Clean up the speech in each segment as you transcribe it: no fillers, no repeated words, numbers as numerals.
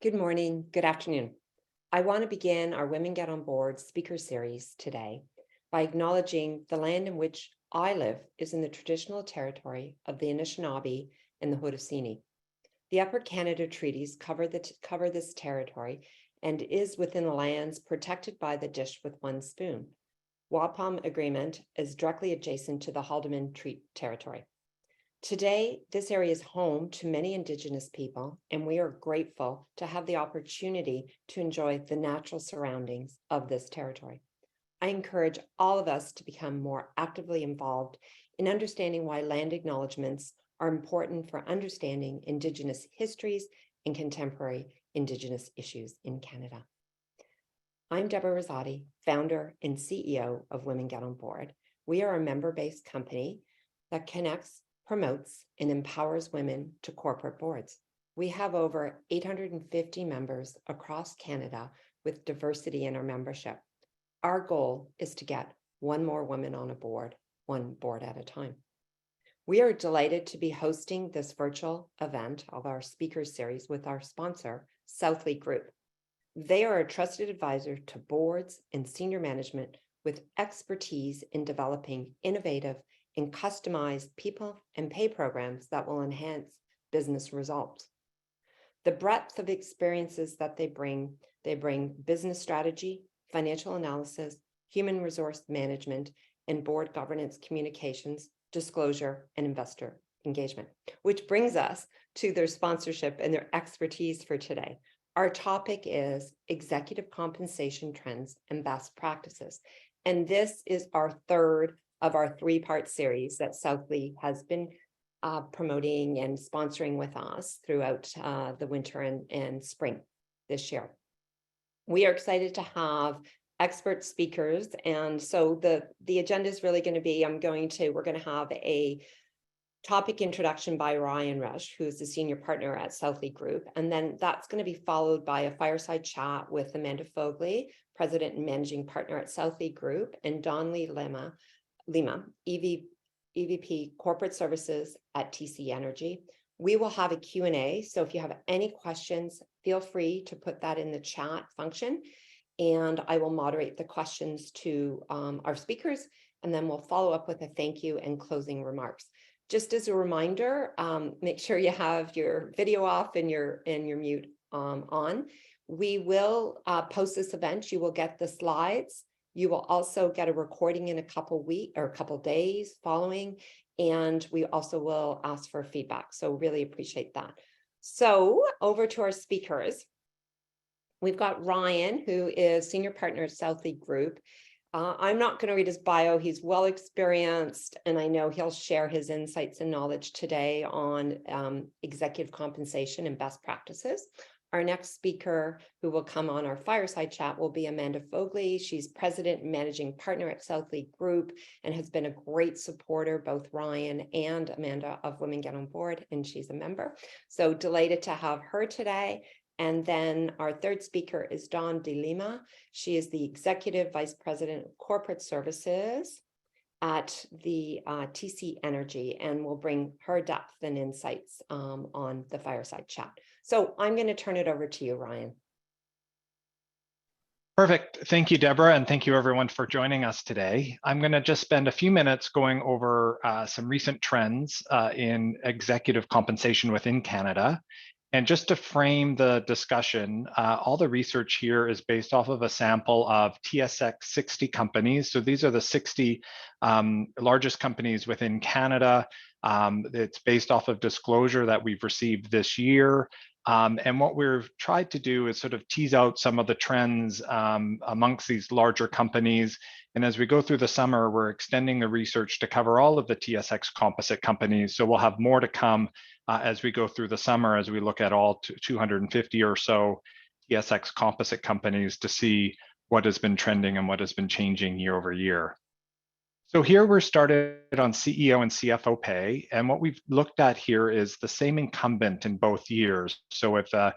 Good morning, good afternoon. I want to begin our Women Get on Board speaker series today by acknowledging the land in which I live is in the traditional territory of the Anishinaabe and the Haudenosaunee. The Upper Canada Treaties cover this territory and is within the lands protected by the Dish with One Spoon. Wampum Agreement is directly adjacent to the Haldeman Treaty territory. Today, this area is home to many Indigenous people, and we are grateful to have the opportunity to enjoy the natural surroundings of this territory. I encourage all of us to become more actively involved in understanding why land acknowledgements are important for understanding Indigenous histories and contemporary Indigenous issues in Canada. I'm Deborah Rosati, founder and CEO of Women Get on Board. We are a member-based company that connects, promotes, and empowers women to corporate boards. We have over 850 members across Canada with diversity in our membership. Our goal is to get one more woman on a board, one board at a time. We are delighted to be hosting this virtual event of our speaker series with our sponsor, Southleigh Group. They are a trusted advisor to boards and senior management with expertise in developing innovative and customized people and pay programs that will enhance business results. The breadth of experiences that they bring business strategy, financial analysis, human resource management, and board governance communications, disclosure, and investor engagement, which brings us to their sponsorship and their expertise for today. Our topic is executive compensation trends and best practices. And this is our third of our three-part series that Southleigh has been promoting and sponsoring with us throughout the winter and spring this year. We are excited to have expert speakers. And so the agenda is really going to be, we're going to have a topic introduction by Ryan Rush, who is the senior partner at Southleigh Group. And then that's going to be followed by a fireside chat with Amanda Fogley, president and managing partner at Southleigh Group, and Donley Lima, EVP Corporate Services at TC Energy. We will have a Q&A, so if you have any questions, feel free to put that in the chat function, and I will moderate the questions to our speakers, and then we'll follow up with a thank you and closing remarks. Just as a reminder, make sure you have your video off and your mute on. We will post this event. You will get the slides. You will also get a recording in a couple days following, and we also will ask for feedback. So really appreciate that. So over to our speakers. We've got Ryan, who is senior partner at Southleigh Group. I'm not going to read his bio. He's well experienced, and I know he'll share his insights and knowledge today on executive compensation and best practices. Our next speaker who will come on our fireside chat will be Amanda Fogley. She's president and managing partner at Southleigh Group and has been a great supporter, both Ryan and Amanda, of Women Get on Board, and she's a member. So delighted to have her today. And then our third speaker is Dawn de Lima. She is the Executive Vice President of Corporate Services at the TC Energy, and will bring her depth and insights on the fireside chat. So I'm going to turn it over to you, Ryan. Perfect. Thank you, Deborah, and thank you everyone for joining us today. I'm going to just spend a few minutes going over some recent trends in executive compensation within Canada. And just to frame the discussion, all the research here is based off of a sample of TSX 60 companies. So these are the 60 largest companies within Canada. It's based off of disclosure that we've received this year. And what we've tried to do is sort of tease out some of the trends amongst these larger companies. And as we go through the summer, we're extending the research to cover all of the TSX composite companies. So we'll have more to come as we go through the summer, as we look at all 250 or so TSX composite companies to see what has been trending and what has been changing year over year. So here we're started on CEO and CFO pay, and what we've looked at here is the same incumbent in both years. So if a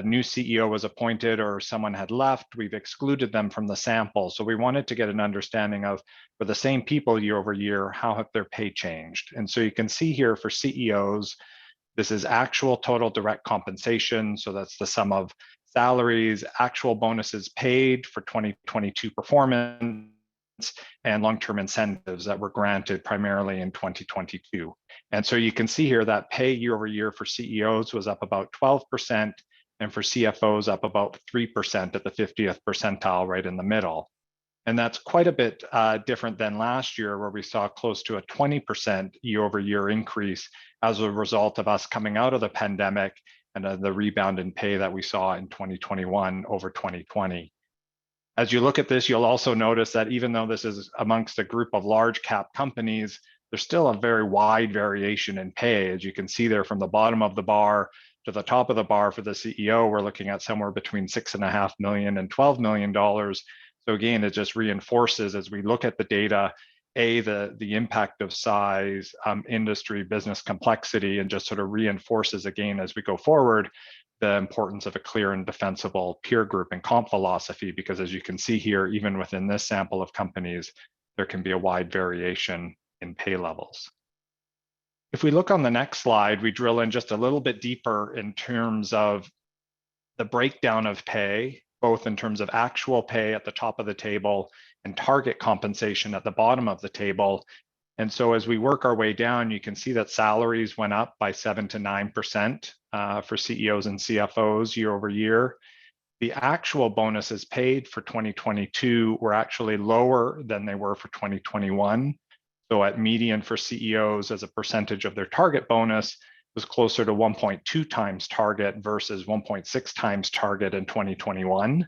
new CEO was appointed or someone had left, we've excluded them from the sample. So we wanted to get an understanding of, for the same people year over year, how have their pay changed? And so you can see here for CEOs, This is actual total direct compensation. So that's the sum of salaries, actual bonuses paid for 2022 performance, and long-term incentives that were granted primarily in 2022. And so you can see here that pay year over year for CEOs was up about 12%, and for CFOs up about 3% at the 50th percentile right in the middle. And that's quite a bit different than last year, where we saw close to a 20% year over year increase as a result of us coming out of the pandemic and the rebound in pay that we saw in 2021 over 2020. As you look at this, you'll also notice that even though this is amongst a group of large cap companies, there's still a very wide variation in pay. As you can see there, from the bottom of the bar to the top of the bar for the CEO, we're looking at somewhere between $6.5 million and $12 million. So again, it just reinforces, as we look at the data, the impact of size, industry, business complexity, and just sort of reinforces again as we go forward the importance of a clear and defensible peer group and comp philosophy, because as you can see here, even within this sample of companies, there can be a wide variation in pay levels. If we look on the next slide, we drill in just a little bit deeper in terms of the breakdown of pay, both in terms of actual pay at the top of the table and target compensation at the bottom of the table. And so as we work our way down, you can see that salaries went up by 7 to 9% for CEOs and CFOs year over year. The actual bonuses paid for 2022 were actually lower than they were for 2021. So at median for CEOs as a percentage of their target bonus was closer to 1.2 times target versus 1.6 times target in 2021.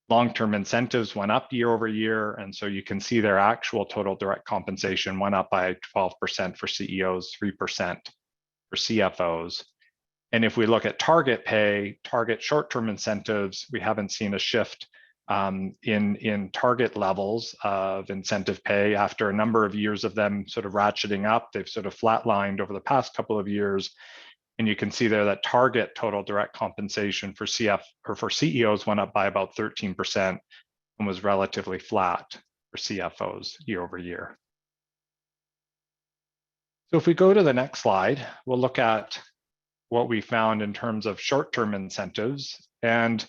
Long-term incentives went up year over year, and so you can see their actual total direct compensation went up by 12% for CEOs, 3% for CFOs. And if we look at target pay, target short-term incentives, we haven't seen a shift in target levels of incentive pay after a number of years of them sort of ratcheting up. They've sort of flatlined over the past couple of years. And you can see there that target total direct compensation for CEOs went up by about 13% and was relatively flat for CFOs year over year. So if we go to the next slide, we'll look at what we found in terms of short-term incentives. And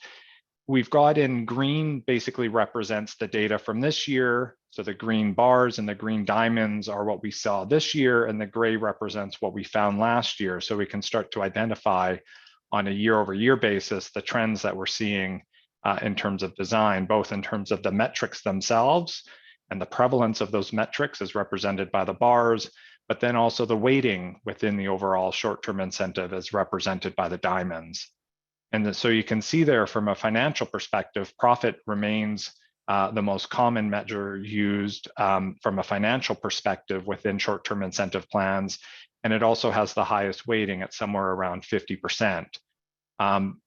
we've got in green basically represents the data from this year. So the green bars and the green diamonds are what we saw this year, and the gray represents what we found last year. So we can start to identify on a year over year basis the trends that we're seeing in terms of design, both in terms of the metrics themselves and the prevalence of those metrics as represented by the bars, but then also the weighting within the overall short-term incentive as represented by the diamonds. And so you can see there from a financial perspective, profit remains the most common measure used from a financial perspective within short-term incentive plans. And it also has the highest weighting at somewhere around 50%.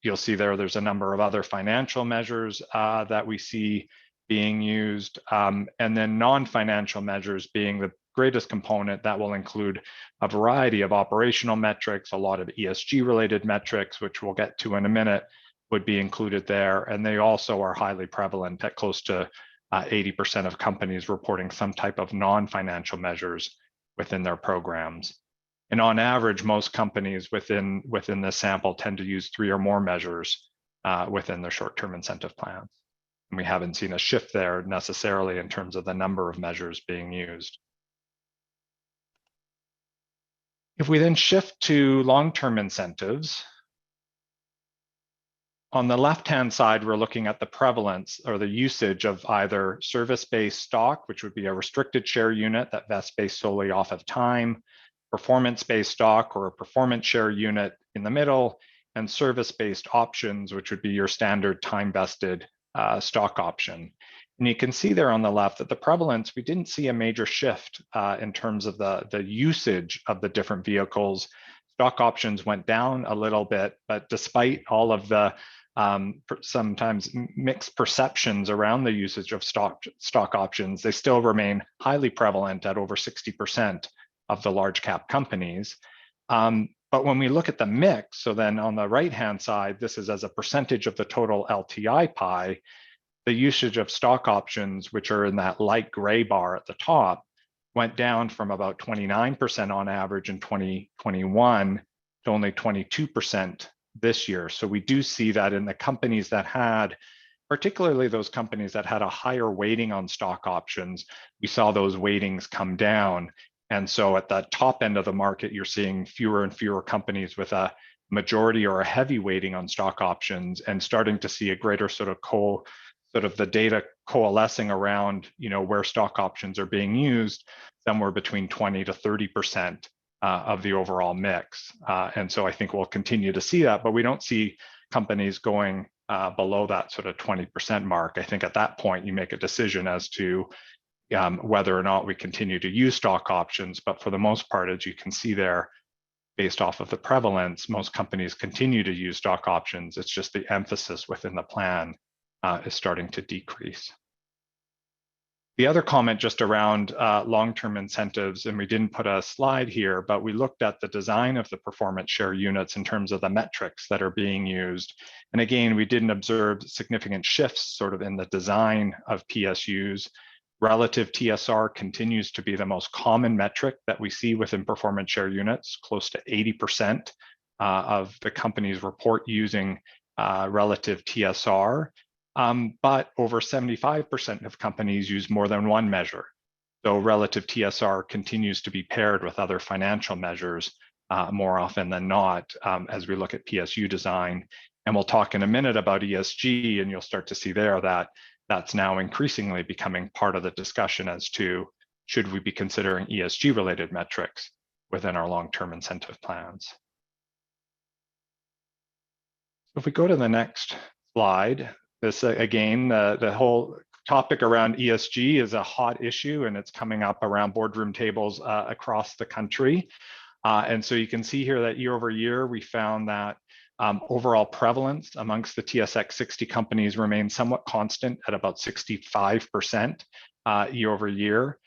You'll see there's a number of other financial measures that we see being used, and then non-financial measures being the greatest component. That will include a variety of operational metrics, a lot of ESG related metrics, which we'll get to in a minute, would be included there. And they also are highly prevalent at close to 80% of companies reporting some type of non-financial measures within their programs. And on average, most companies within the sample tend to use 3 or more measures within their short-term incentive plans. And we haven't seen a shift there necessarily in terms of the number of measures being used. If we then shift to long-term incentives, on the left-hand side, we're looking at the prevalence or the usage of either service-based stock, which would be a restricted share unit that vests based solely off of time, performance-based stock or a performance share unit in the middle, and service-based options, which would be your standard time-vested stock option. And you can see there on the left that the prevalence, we didn't see a major shift in terms of the usage of the different vehicles. Stock options went down a little bit, but despite all of the sometimes mixed perceptions around the usage of stock options, they still remain highly prevalent at over 60% of the large cap companies. But when we look at the mix, so then on the right-hand side, this is as a percentage of the total LTI pie, the usage of stock options, which are in that light gray bar at the top, went down from about 29% on average in 2021 to only 22% this year. So we do see that in the companies that had, particularly those companies that had a higher weighting on stock options, we saw those weightings come down. And so at the top end of the market, you're seeing fewer and fewer companies with a majority or a heavy weighting on stock options, and starting to see a greater sort of the data coalescing around, where stock options are being used, somewhere between 20 to 30% of the overall mix. And so I think we'll continue to see that, but we don't see companies going below that sort of 20% mark. I think at that point, you make a decision as to whether or not we continue to use stock options. But for the most part, as you can see there, based off of the prevalence, most companies continue to use stock options. It's just the emphasis within the plan is starting to decrease. The other comment just around long-term incentives, and we didn't put a slide here, but we looked at the design of the performance share units in terms of the metrics that are being used. And again, we didn't observe significant shifts sort of in the design of PSUs. Relative TSR continues to be the most common metric that we see within performance share units. Close to 80% of the companies report using relative TSR. But over 75% of companies use more than one measure. So relative TSR continues to be paired with other financial measures more often than not as we look at PSU design. And we'll talk in a minute about ESG, and you'll start to see there that that's now increasingly becoming part of the discussion as to should we be considering ESG related metrics within our long-term incentive plans. If we go to the next slide, this again, the whole topic around ESG is a hot issue, and it's coming up around boardroom tables across the country. And so you can see here that year over year, we found that overall prevalence amongst the TSX 60 companies remains somewhat constant at about 65% year over year.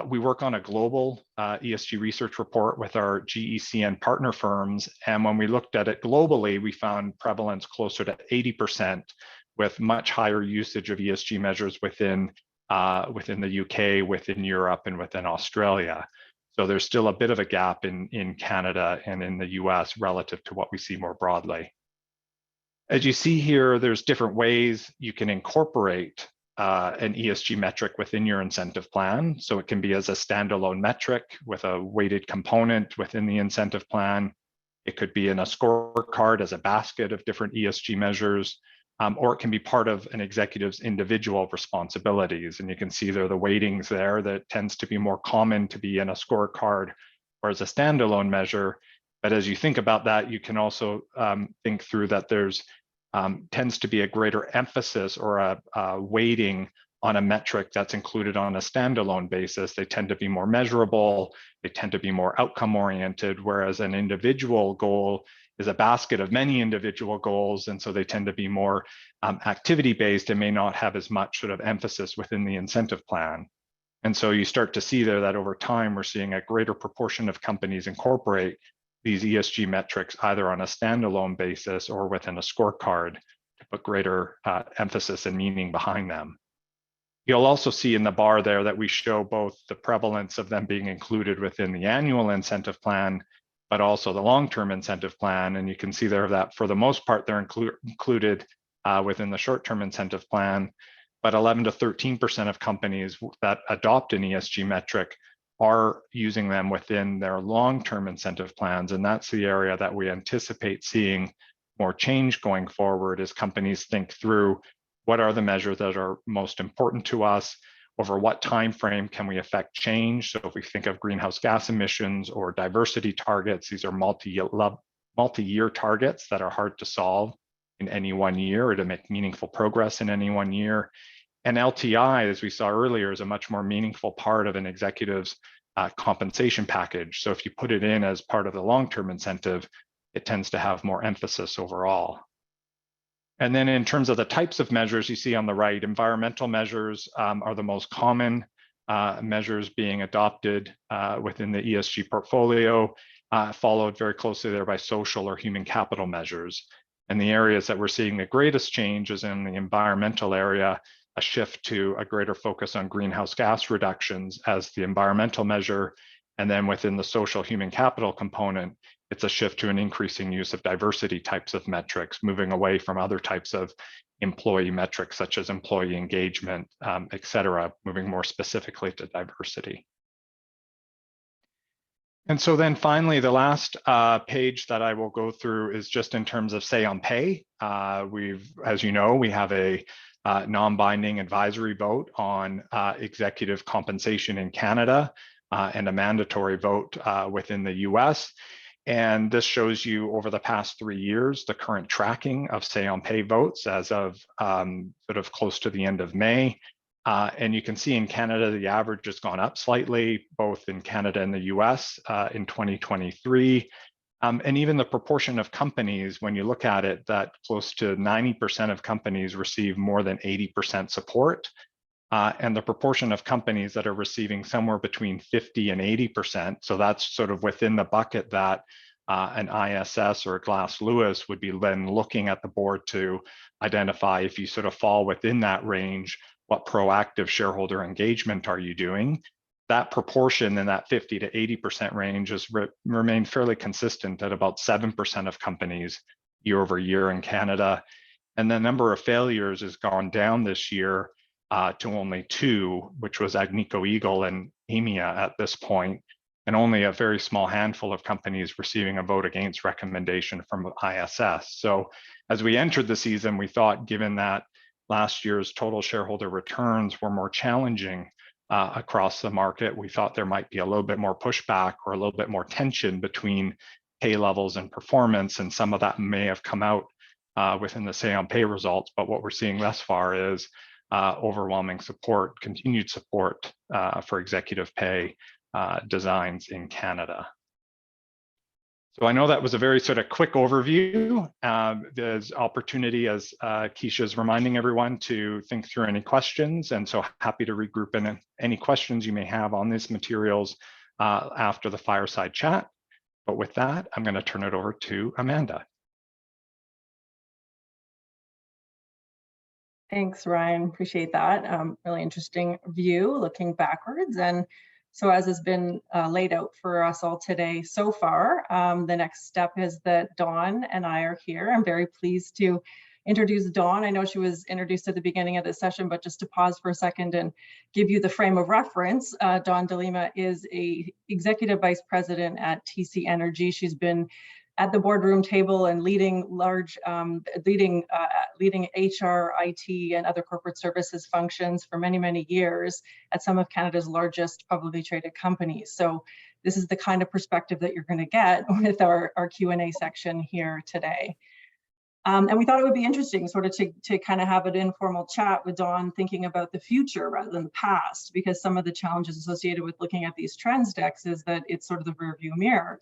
We work on a global ESG research report with our GECN partner firms. And when we looked at it globally, we found prevalence closer to 80%, with much higher usage of ESG measures within the UK, within Europe, and within Australia. So there's still a bit of a gap in Canada and in the US relative to what we see more broadly. As you see here, there's different ways you can incorporate an ESG metric within your incentive plan. So it can be as a standalone metric with a weighted component within the incentive plan. It could be in a scorecard as a basket of different ESG measures, or it can be part of an executive's individual responsibilities. And you can see there the weightings there that tends to be more common to be in a scorecard or as a standalone measure. But as you think about that, you can also think through that there's tends to be a greater emphasis or a weighting on a metric that's included on a standalone basis. They tend to be more measurable, they tend to be more outcome oriented, whereas an individual goal is a basket of many individual goals. And so they tend to be more activity based and may not have as much sort of emphasis within the incentive plan. And so you start to see there that over time, we're seeing a greater proportion of companies incorporate these ESG metrics either on a standalone basis or within a scorecard to put greater emphasis and meaning behind them. You'll also see in the bar there that we show both the prevalence of them being included within the annual incentive plan, but also the long-term incentive plan. And you can see there that for the most part, they're included within the short-term incentive plan, but 11 to 13% of companies that adopt an ESG metric are using them within their long-term incentive plans. And that's the area that we anticipate seeing more change going forward as companies think through what are the measures that are most important to us, over what time frame can we affect change. So if we think of greenhouse gas emissions or diversity targets, these are multi-year targets that are hard to solve in any one year or to make meaningful progress in any one year. And LTI, as we saw earlier, is a much more meaningful part of an executive's compensation package. So if you put it in as part of the long-term incentive, it tends to have more emphasis overall. And then in terms of the types of measures you see on the right, environmental measures are the most common measures being adopted within the ESG portfolio, followed very closely there by social or human capital measures. And the areas that we're seeing the greatest change is in the environmental area, a shift to a greater focus on greenhouse gas reductions as the environmental measure, And then within the social human capital component, it's a shift to an increasing use of diversity types of metrics, moving away from other types of employee metrics, such as employee engagement, et cetera, moving more specifically to diversity. And so then finally, the last page that I will go through is just in terms of say on pay. As you know, we have a non-binding advisory vote on executive compensation in Canada and a mandatory vote within the US. And this shows you over the past 3 years, the current tracking of say on pay votes as of sort of close to the end of May. And you can see in Canada, the average has gone up slightly, both in Canada and the US in 2023. And even the proportion of companies, when you look at it, that close to 90% of companies receive more than 80% support. And the proportion of companies that are receiving somewhere between 50 and 80%. So that's sort of within the bucket that an ISS or a Glass Lewis would be then looking at the board to identify if you sort of fall within that range, what proactive shareholder engagement are you doing? That proportion in that 50 to 80% range has remained fairly consistent at about 7% of companies year over year in Canada. And the number of failures has gone down this year to only 2, which was Agnico Eagle and EMEA at this point, and only a very small handful of companies receiving a vote against recommendation from ISS. So as we entered the season, we thought, given that last year's total shareholder returns were more challenging across the market, we thought there might be a little bit more pushback or a little bit more tension between pay levels and performance, and some of that may have come out within the say on pay results. But what we're seeing thus far is overwhelming support, continued support for executive pay designs in Canada. So I know that was a very sort of quick overview. There's opportunity, as Keisha is reminding everyone, to think through any questions. And so happy to regroup in any questions you may have on these materials after the fireside chat. But with that, I'm going to turn it over to Amanda. Thanks, Ryan. Appreciate that. Really interesting view looking backwards. And so as has been laid out for us all today so far, the next step is that Dawn and I are here. I'm very pleased to introduce Dawn. I know she was introduced at the beginning of the session, but just to pause for a second and give you the frame of reference, Dawn de Lima is a executive vice president at TC Energy. She's been at the boardroom table and leading leading HR, IT, and other corporate services functions for many, many years at some of Canada's largest publicly traded companies. So this is the kind of perspective that you're going to get with our Q&A section here today. And we thought it would be interesting sort of to kind of have an informal chat with Dawn, thinking about the future rather than the past, because some of the challenges associated with looking at these trends decks is that it's sort of the rearview mirror.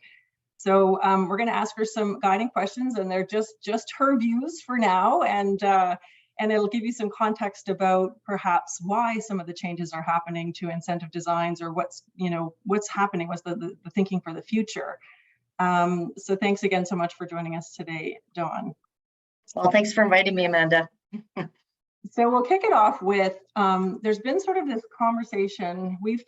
So we're going to ask her some guiding questions, and they're just her views for now, and it'll give you some context about perhaps why some of the changes are happening to incentive designs, or what's happening, what's the thinking for the future. So thanks again so much for joining us today, Dawn. Well, thanks for inviting me, Amanda. So we'll kick it off with, there's been sort of this conversation, we've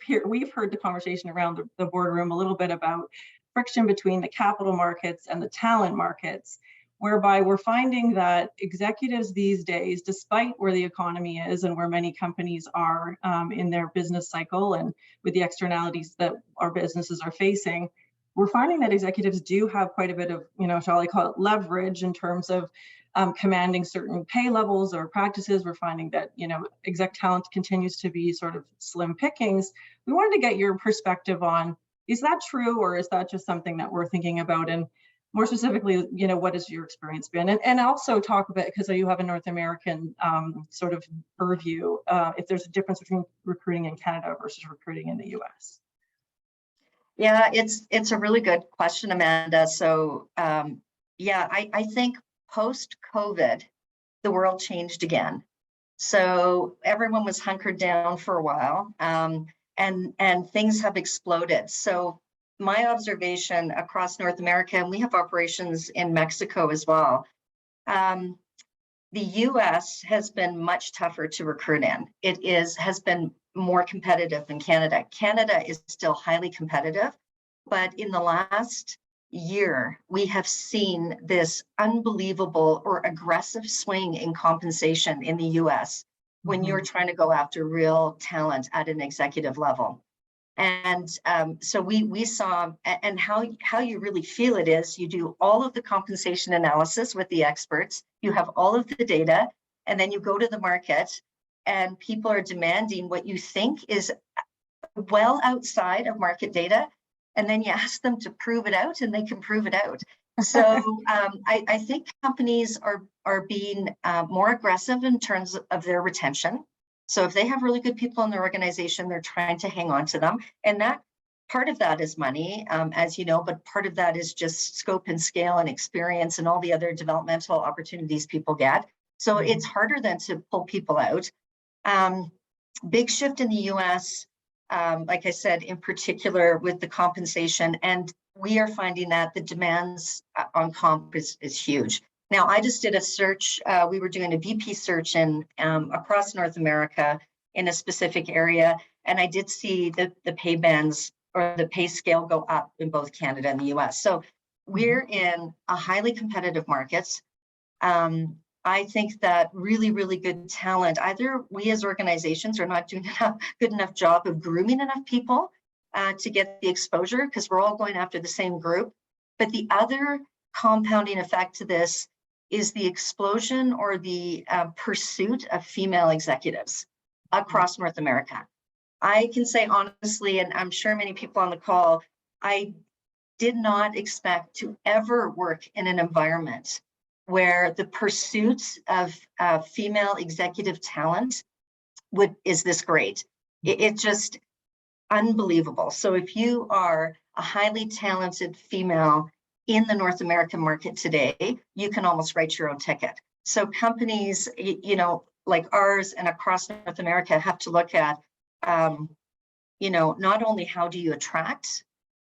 heard the conversation around the boardroom a little bit about friction between the capital markets and the talent markets, whereby we're finding that executives these days, despite where the economy is and where many companies are in their business cycle and with the externalities that our businesses are facing, we're finding that executives do have quite a bit of, shall I call it, leverage in terms of commanding certain pay levels or practices. We're finding that, exec talent continues to be sort of slim pickings. We wanted to get your perspective on, is that true, or is that just something that we're thinking about? And more specifically, what has your experience been? And also talk about, because you have a North American sort of purview, if there's a difference between recruiting in Canada versus recruiting in the US. Yeah, it's a really good question, Amanda. So yeah, I think post-COVID, the world changed again. So everyone was hunkered down for a while. And things have exploded. So my observation across North America, and we have operations in Mexico as well, the US has been much tougher to recruit in. It has been more competitive than Canada. Canada is still highly competitive, but in the last year, we have seen this unbelievable or aggressive swing in compensation in the US when you're trying to go after real talent at an executive level. And so we saw, and how you really feel it is, you do all of the compensation analysis with the experts, you have all of the data, and then you go to the market and people are demanding what you think is well outside of market data. And then you ask them to prove it out and they can prove it out. So I think companies are being more aggressive in terms of their retention. So if they have really good people in their organization, they're trying to hang on to them. And that part of that is money, as you know, but part of that is just scope and scale and experience and all the other developmental opportunities people get. So it's harder than to pull people out. Big shift in the US, like I said, in particular with the compensation. And we are finding that the demands on comp is huge. Now, I just did a search. We were doing a VP search in across North America in a specific area, and I did see the pay bands or the pay scale go up in both Canada and the US. So we're in a highly competitive markets. I think that really, really good talent, either we as organizations are not doing a good enough job of grooming enough people to get the exposure, because we're all going after the same group. But the other compounding effect to this is the explosion or the pursuit of female executives across North America. I can say honestly, and I'm sure many people on the call, I did not expect to ever work in an environment where the pursuit of female executive talent is this great. It's just unbelievable. So if you are a highly talented female in the North American market today, you can almost write your own ticket. So companies, you know, like ours and across North America have to look at, you know, not only how do you attract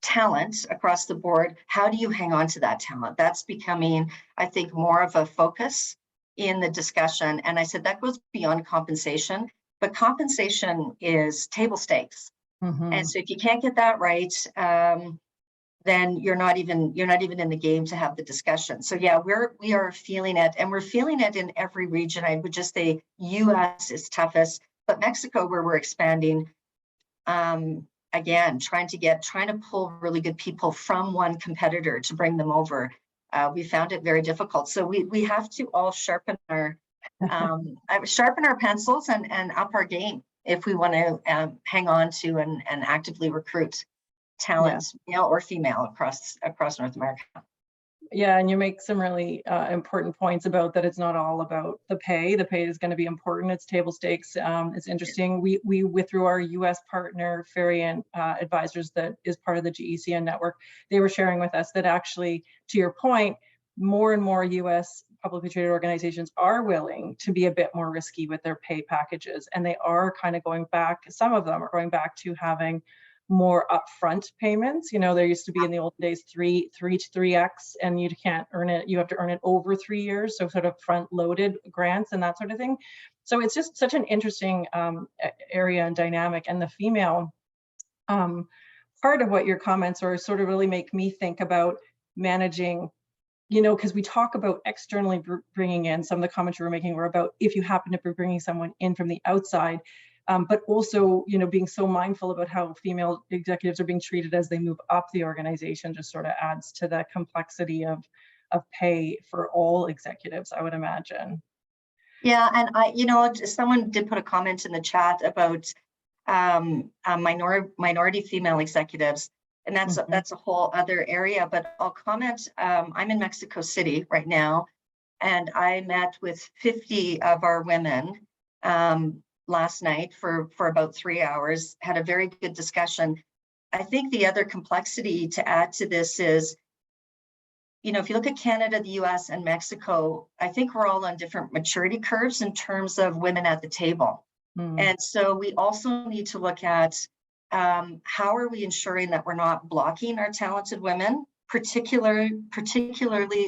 talent across the board, how do you hang on to that talent? That's becoming, I think, more of a focus in the discussion. And I said that goes beyond compensation, but compensation is table stakes. And so if you can't get that right, then you're not even in the game to have the discussion. So yeah, we are feeling it, and we're feeling it in every region. I would just say US is toughest, but Mexico, where we're expanding, again, trying to pull really good people from one competitor to bring them over. We found it very difficult. So we have to all sharpen our pencils and up our game if we want to hang on to and actively recruit talent, male or female, across North America. Yeah, and you make some really important points about that. It's not all about the pay. The pay is going to be important. It's table stakes. It's interesting. We through our U.S. partner, Ferriant Advisors, that is part of the GECN network, they were sharing with us that actually, to your point, more and more U.S. publicly traded organizations are willing to be a bit more risky with their pay packages, and they are kind of going back. Some of them are going back to having more upfront payments. You know, there used to be in the old days 3 to 3x, and you can't earn it. You have to earn it over 3 years. So sort of front loaded grants and that sort of thing. So it's just such an interesting area and dynamic. And the female part of what your comments are sort of really make me think about managing, you know, because we talk about externally bringing in, some of the comments you were making were about if you happen to be bringing someone in from the outside. But also, you know, being so mindful about how female executives are being treated as they move up the organization just sort of adds to the complexity of pay for all executives, I would imagine. Yeah, and you know, someone did put a comment in the chat about minority female executives, and that's a whole other area. But I'll comment. I'm in Mexico City right now, and I met with 50 of our women last night for about 3 hours, had a very good discussion. I think the other complexity to add to this is, you know, if you look at Canada, the US, and Mexico, I think we're all on different maturity curves in terms of women at the table. And so we also need to look at how are we ensuring that we're not blocking our talented women, particularly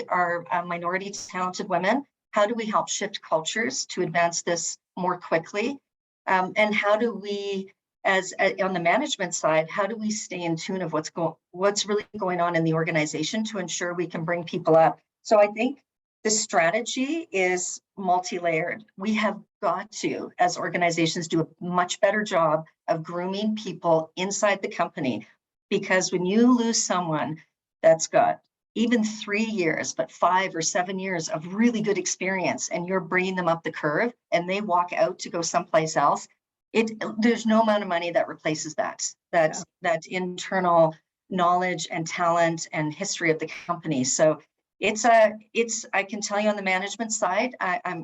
our minority talented women. How do we help shift cultures to advance this more quickly? And how do we, as on the management side, how do we stay in tune of what's really going on in the organization to ensure we can bring people up? So I think the strategy is multi-layered. We have got to, as organizations, do a much better job of grooming people inside the company, because when you lose someone that's got even 3 years, but 5 or 7 years of really good experience, and you're bringing them up the curve and they walk out to go someplace else, there's no amount of money that replaces that internal knowledge and talent and history of the company. So I can tell you on the management side,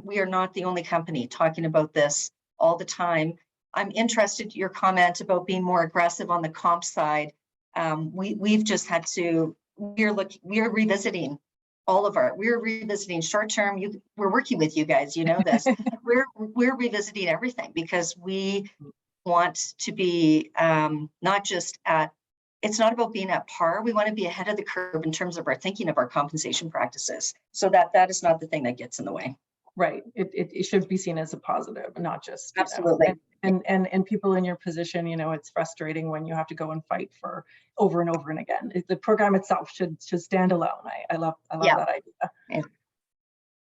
we are not the only company talking about this all the time. I'm interested in your comment about being more aggressive on the comp side. We've just had to, we're revisiting we're revisiting short-term. We're working with you guys, you know this. we're revisiting everything because we want to be not just it's not about being at par. We want to be ahead of the curve in terms of our thinking of our compensation practices. So that is not the thing that gets in the way. Right. It should be seen as a positive, not just absolutely. And people in your position, it's frustrating when you have to go and fight for over and over and again. The program itself should stand alone. I love that idea. Yeah.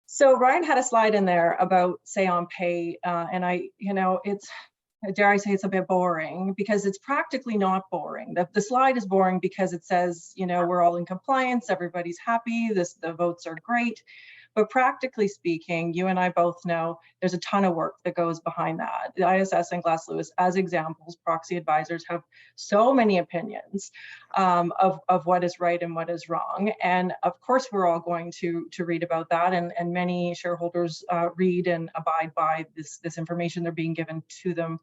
So Ryan had a slide in there about say on pay, and it's, dare I say, it's a bit boring because it's practically not boring. The slide is boring because it says, we're all in compliance, everybody's happy, the votes are great. But practically speaking, you and I both know there's a ton of work that goes behind that. The ISS and Glass Lewis, as examples, proxy advisors have so many opinions of what is right and what is wrong. And of course, we're all going to read about that. And many shareholders read and abide by this information they're being given to them.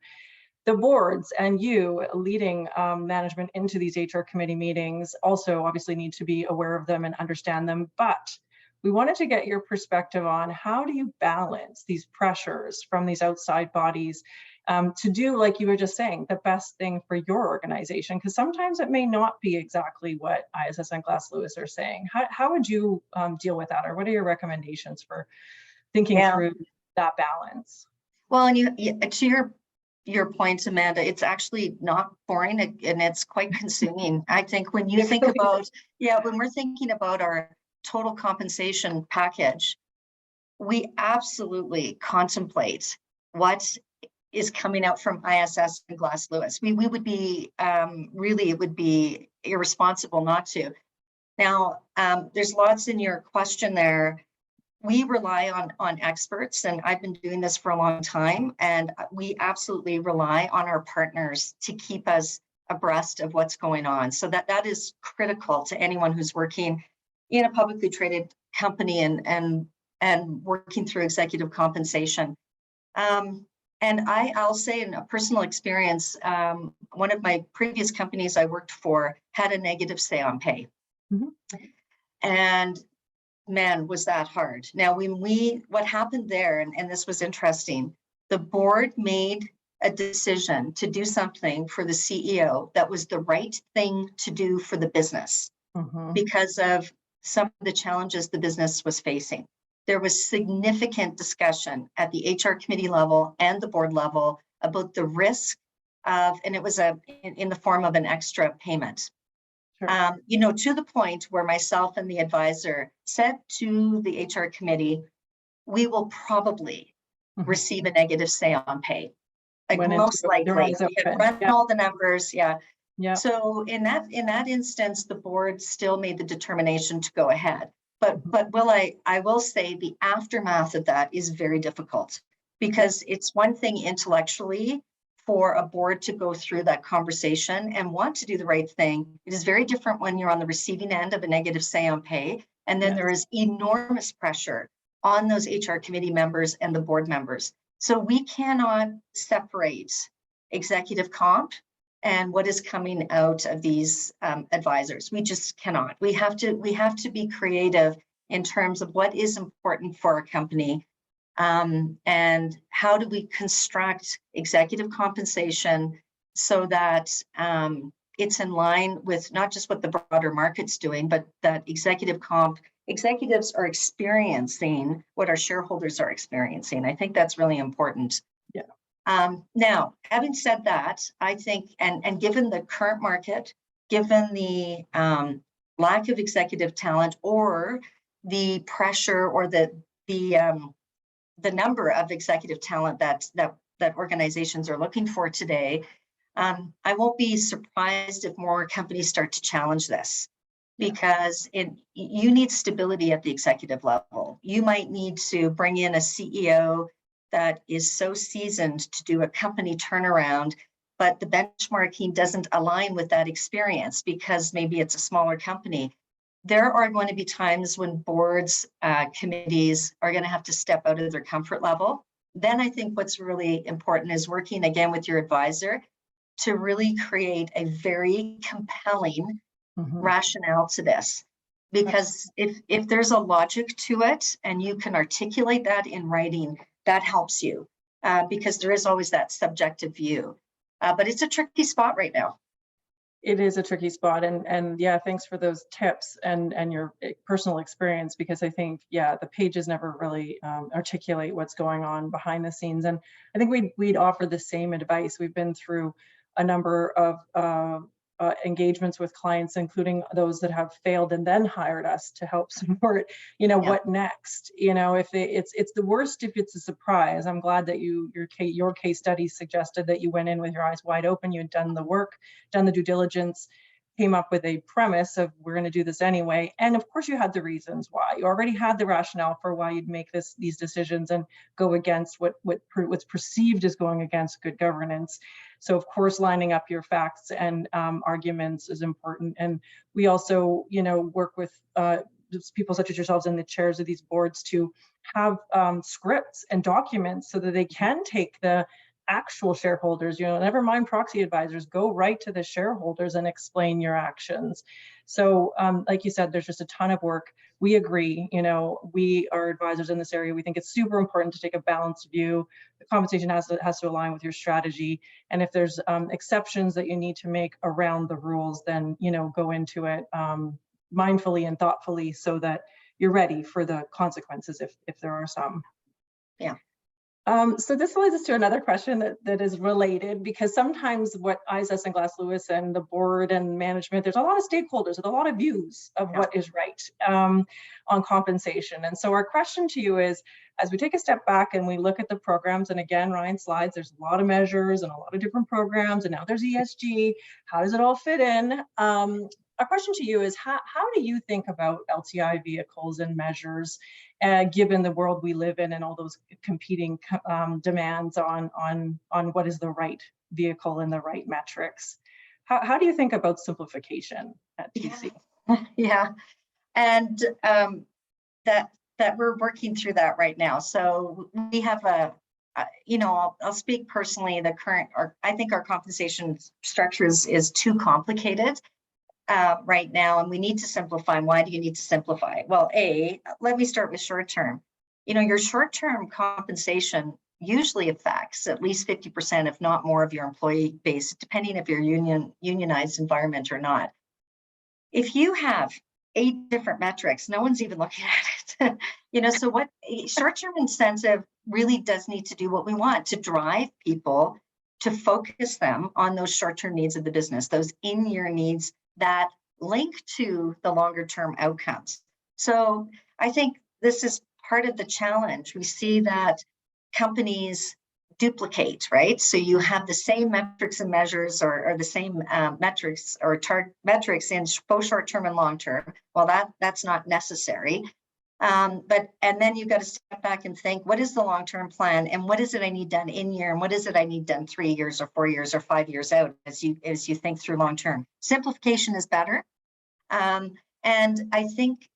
The boards and you leading management into these HR committee meetings also obviously need to be aware of them and understand them. But we wanted to get your perspective on how do you balance these pressures from these outside bodies to do, like you were just saying, the best thing for your organization, because sometimes it may not be exactly what ISS and Glass Lewis are saying. How would you deal with that, or what are your recommendations for thinking through that balance? Well, and to your point, Amanda, it's actually not boring and it's quite consuming. I think when you think about, when we're thinking about our total compensation package, we absolutely contemplate what is coming out from ISS and Glass Lewis. We would be really, it would be irresponsible not to. Now, there's lots in your question there. We rely on experts, and I've been doing this for a long time, and we absolutely rely on our partners to keep us abreast of what's going on. So that is critical to anyone who's working in a publicly traded company and working through executive compensation. And I'll say in a personal experience, one of my previous companies I worked for had a negative say on pay. Mm-hmm. And man, was that hard. Now, what happened there, and this was interesting, the board made a decision to do something for the CEO that was the right thing to do for the business because of some of the challenges the business was facing. There was significant discussion at the HR committee level and the board level about the risk of, and it was in the form of an extra payment. Sure. To the point where myself and the advisor said to the HR committee, we will probably receive a negative say on pay. Like most likely, we had run all the numbers. Yeah. So in that instance, the board still made the determination to go ahead. But I will say the aftermath of that is very difficult, because it's one thing intellectually for a board to go through that conversation and want to do the right thing. It is very different when you're on the receiving end of a negative say on pay. And then there is enormous pressure on those HR committee members and the board members. So we cannot separate executive comp and what is coming out of these advisors. We just cannot. We have to be creative in terms of what is important for our company. And how do we construct executive compensation so that it's in line with not just what the broader market's doing, but that executives are experiencing what our shareholders are experiencing. I think that's really important. Yeah. Now, having said that, I think, and given the current market, given the lack of executive talent or the pressure or the number of executive talent that organizations are looking for today, I won't be surprised if more companies start to challenge this, because you need stability at the executive level. You might need to bring in a CEO that is so seasoned to do a company turnaround, but the benchmarking doesn't align with that experience because maybe it's a smaller company. There are going to be times when boards, committees are going to have to step out of their comfort level. Then I think what's really important is working again with your advisor to really create a very compelling rationale to this. Because if there's a logic to it and you can articulate that in writing, that helps you, because there is always that subjective view. But it's a tricky spot right now. It is a tricky spot, and yeah, thanks for those tips and your personal experience, because I think the pages never really articulate what's going on behind the scenes. And I think we'd offer the same advice. We've been through a number of engagements with clients, including those that have failed and then hired us to help support, what next. If it's the worst if it's a surprise. I'm glad that your case study suggested that you went in with your eyes wide open, you had done the work, done the due diligence, came up with a premise of we're going to do this anyway. And of course you had the reasons why. You already had the rationale for why you'd make these decisions and go against what's perceived as going against good governance. So of course, lining up your facts and arguments is important. And we also, work with people such as yourselves and the chairs of these boards to have scripts and documents so that they can take the actual shareholders, never mind proxy advisors, go right to the shareholders and explain your actions. So like you said, there's just a ton of work. We agree, we are advisors in this area. We think it's super important to take a balanced view. The compensation has to align with your strategy. And if there's exceptions that you need to make around the rules, then, go into it mindfully and thoughtfully so that you're ready for the consequences if there are some. Yeah. So this leads us to another question that is related, because sometimes what ISS and Glass Lewis and the board and management, there's a lot of stakeholders with a lot of views of what is right on compensation. And so our question to you is, as we take a step back and we look at the programs, and again, Ryan's slides, there's a lot of measures and a lot of different programs, and now there's ESG, how does it all fit in? Our question to you is, how do you think about LTI vehicles and measures, given the world we live in and all those competing demands on what is the right vehicle and the right metrics? How do you think about simplification at TC? Yeah, and that we're working through that right now. So we have I'll speak personally. I think our compensation structure is too complicated right now, and we need to simplify. And why do you need to simplify? Well, let me start with short term. Your short term compensation usually affects at least 50%, if not more, of your employee base, depending if you're unionized environment or not. If you have 8 different metrics, no one's even looking at it. So what short-term incentive really does need to do what we want to drive people to focus them on those short-term needs of the business, those in-year needs that link to the longer-term outcomes. So I think this is part of the challenge. We see that companies duplicate, right? So you have the same metrics and measures, or the same metrics or metrics in both short-term and long-term. Well, that's not necessary. And then you've got to step back and think, what is the long-term plan, and what is it I need done in year, and what is it I need done 3 years or 4 years or 5 years out as you think through long-term. Simplification is better. And I think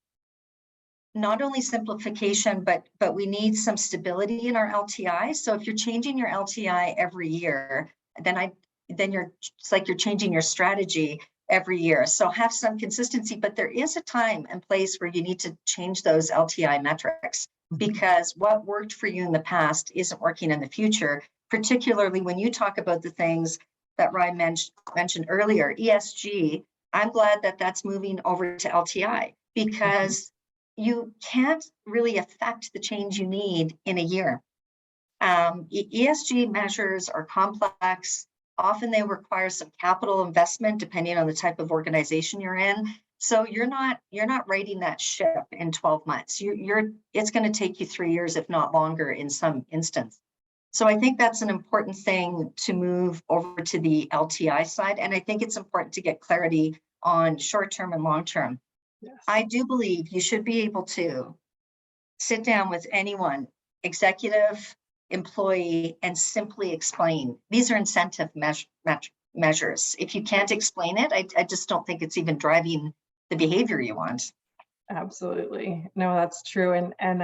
not only simplification, but we need some stability in our LTI. So if you're changing your LTI every year, then it's like you're changing your strategy every year. So have some consistency, but there is a time and place where you need to change those LTI metrics, because what worked for you in the past isn't working in the future, particularly when you talk about the things that Ryan mentioned earlier. ESG, I'm glad that that's moving over to LTI, because you can't really affect the change you need in a year. ESG measures are complex. Often they require some capital investment depending on the type of organization you're in. So you're not righting that ship in 12 months. It's going to take you 3 years, if not longer, in some instance. So I think that's an important thing to move over to the LTI side. And I think it's important to get clarity on short-term and long-term. Yes. I do believe you should be able to sit down with anyone, executive, employee, and simply explain. These are incentive measures. If you can't explain it, I just don't think it's even driving the behavior you want. Absolutely. No, that's true. And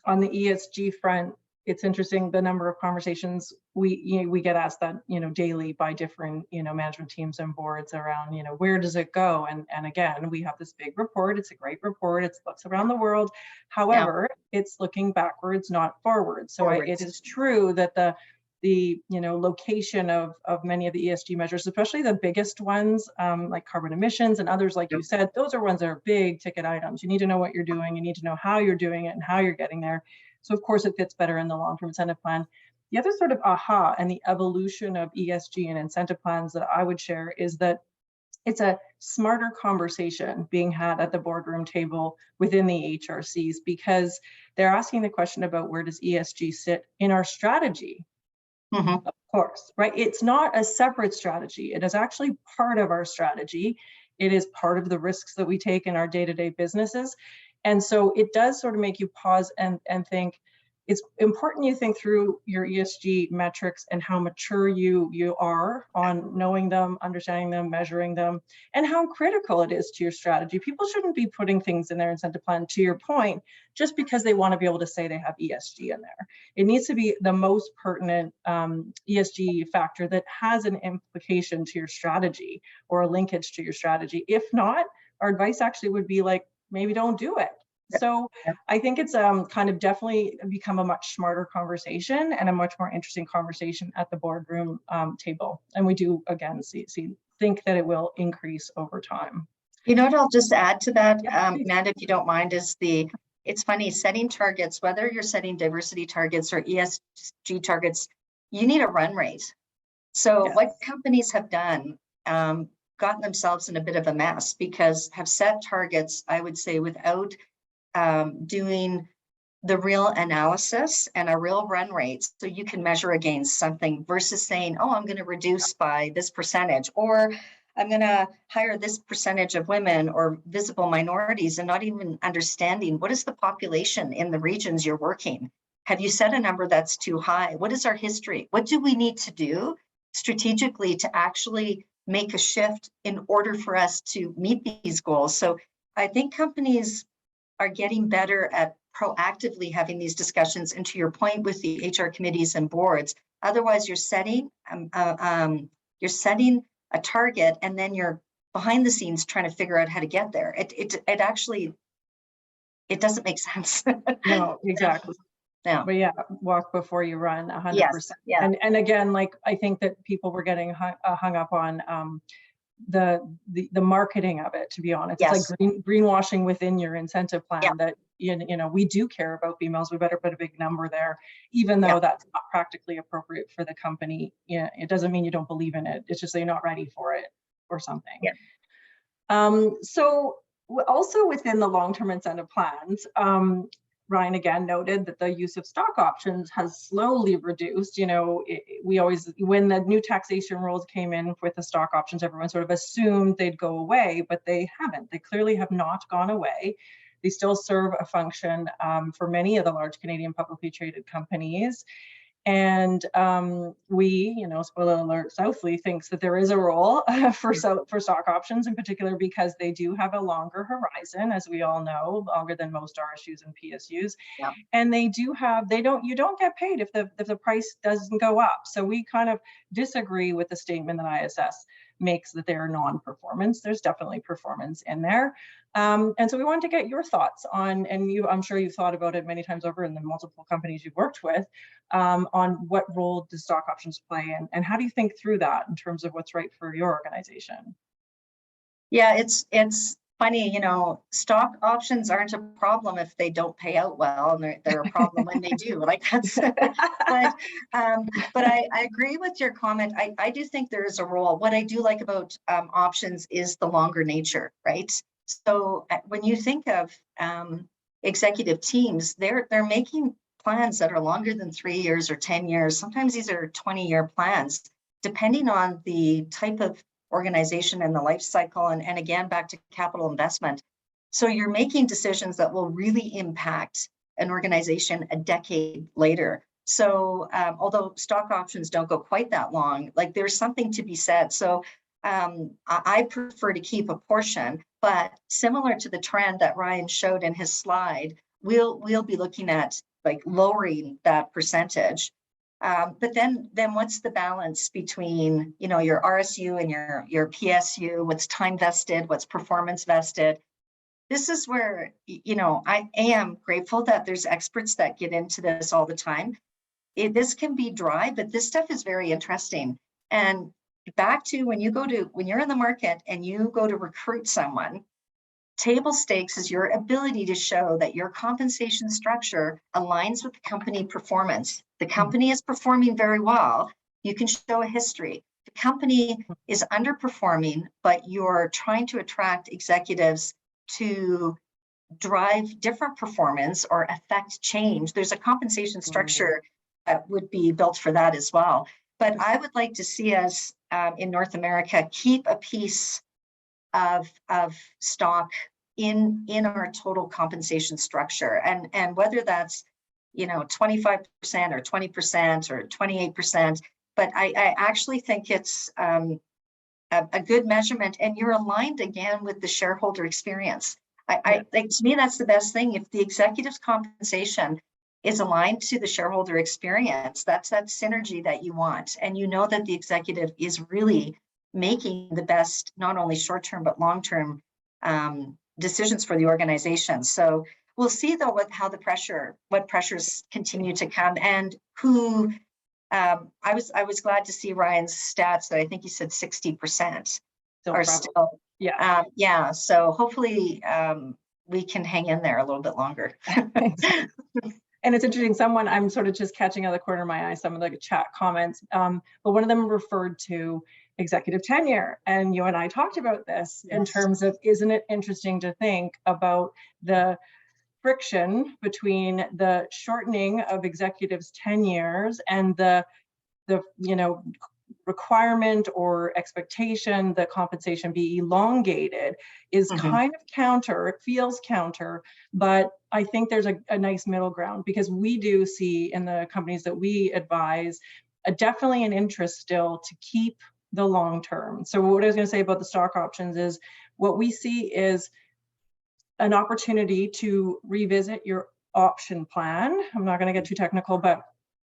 on the ESG front, it's interesting the number of conversations we get asked that, daily by different, management teams and boards around, where does it go? And again, we have this big report. It's a great report. It looks around the world. However, it's looking backwards, not forward. So it is true that the location of many of the ESG measures, especially the biggest ones, like carbon emissions and others, like you said, those are ones that are big ticket items. You need to know what you're doing. You need to know how you're doing it and how you're getting there. So of course it fits better in the long-term incentive plan. The other sort of aha and the evolution of ESG and incentive plans that I would share is that it's a smarter conversation being had at the boardroom table within the HRCs, because they're asking the question about where does ESG sit in our strategy? Of course, right? It's not a separate strategy. It is actually part of our strategy. It is part of the risks that we take in our day-to-day businesses. And so it does sort of make you pause and think. It's important you think through your ESG metrics and how mature you are on knowing them, understanding them, measuring them, and how critical it is to your strategy. People shouldn't be putting things in their incentive plan, to your point, just because they want to be able to say they have ESG in there. It needs to be the most pertinent ESG factor that has an implication to your strategy or a linkage to your strategy. If not, our advice actually would be like, maybe don't do it. So I think it's kind of definitely become a much smarter conversation and a much more interesting conversation at the boardroom table. And we do, again, think that it will increase over time. You know what I'll just add to that, Amanda, if you don't mind, is it's funny, setting targets, whether you're setting diversity targets or ESG targets, you need a run rate. So what companies have done, gotten themselves in a bit of a mess because have set targets, I would say, without doing the real analysis and a real run rate so you can measure against something versus saying, oh, I'm going to reduce by this percentage, or I'm going to hire this percentage of women or visible minorities, and not even understanding what is the population in the regions you're working. Have you set a number that's too high? What is our history? What do we need to do strategically to actually make a shift in order for us to meet these goals? So I think companies are getting better at proactively having these discussions. And to your point with the HR committees and boards, otherwise you're setting a target and then you're behind the scenes trying to figure out how to get there. It actually doesn't make sense. No, exactly. No. But yeah, walk before you run, 100%. Yes, yeah. And again, like I think that people were getting hung up on the marketing of it, to be honest. It's like greenwashing within your incentive plan that we do care about females. We better put a big number there, even though that's not practically appropriate for the company. It doesn't mean you don't believe in it. It's just that you're not ready for it or something. So also within the long-term incentive plans, Ryan again noted that the use of stock options has slowly reduced. We always, when the new taxation rules came in with the stock options, everyone sort of assumed they'd go away, but they haven't. They clearly have not gone away. They still serve a function for many of the large Canadian publicly traded companies. And we, spoiler alert, Southly thinks that there is a role for stock options in particular, because they do have a longer horizon, as we all know, longer than most RSUs and PSUs. And they do have, you don't get paid if the price doesn't go up. So we kind of disagree with the statement that ISS makes that they're non-performance. There's definitely performance in there. And so we wanted to get your thoughts on, and I'm sure you've thought about it many times over in the multiple companies you've worked with, on what role do stock options play, and how do you think through that in terms of what's right for your organization? Yeah, funny, stock options aren't a problem if they don't pay out well, and they're a problem when they do. Like that's, but I agree with your comment. I do think there is a role. What I do like about options is the longer nature, right? So when you think of executive teams, they're making plans that are longer than 3 years or 10 years. Sometimes these are 20-year plans, depending on the type of organization and the life cycle, and again, back to capital investment. So you're making decisions that will really impact an organization a decade later. So although stock options don't go quite that long, like there's something to be said. So I prefer to keep a portion, but similar to the trend that Ryan showed in his slide, we'll be looking at like lowering that percentage. But then what's the balance between, your RSU and your PSU, what's time vested, what's performance vested? This is where, I am grateful that there's experts that get into this all the time. This can be dry, but this stuff is very interesting. And back to when you're in the market and you go to recruit someone, table stakes is your ability to show that your compensation structure aligns with the company performance. The company is performing very well. You can show a history. The company is underperforming, but you're trying to attract executives to drive different performance or affect change. There's a compensation structure that would be built for that as well. But I would like to see us in North America keep a piece of stock in our total compensation structure, and whether that's 25% or 20% or 28%, but I actually think it's a good measurement, and you're aligned again with the shareholder experience. I think, to me, that's the best thing. If the executive's compensation is aligned to the shareholder experience, that's that synergy that you want, and that the executive is really making the best, not only short-term but long-term decisions for the organization. So we'll see though what pressures continue to come, and who. I was glad to see Ryan's stats that I think he said 60% are still. Yeah. So hopefully we can hang in there a little bit longer. And it's interesting, I'm sort of just catching out of the corner of my eye some of the chat comments, but one of them referred to executive tenure. And you and I talked about this in terms of, isn't it interesting to think about the friction between the shortening of executives' tenures and the requirement or expectation that compensation be elongated is kind of counter. It feels counter, but I think there's a nice middle ground, because we do see in the companies that we advise definitely an interest still to keep the long term. So what I was going to say about the stock options is, what we see is an opportunity to revisit your option plan. I'm not going to get too technical, but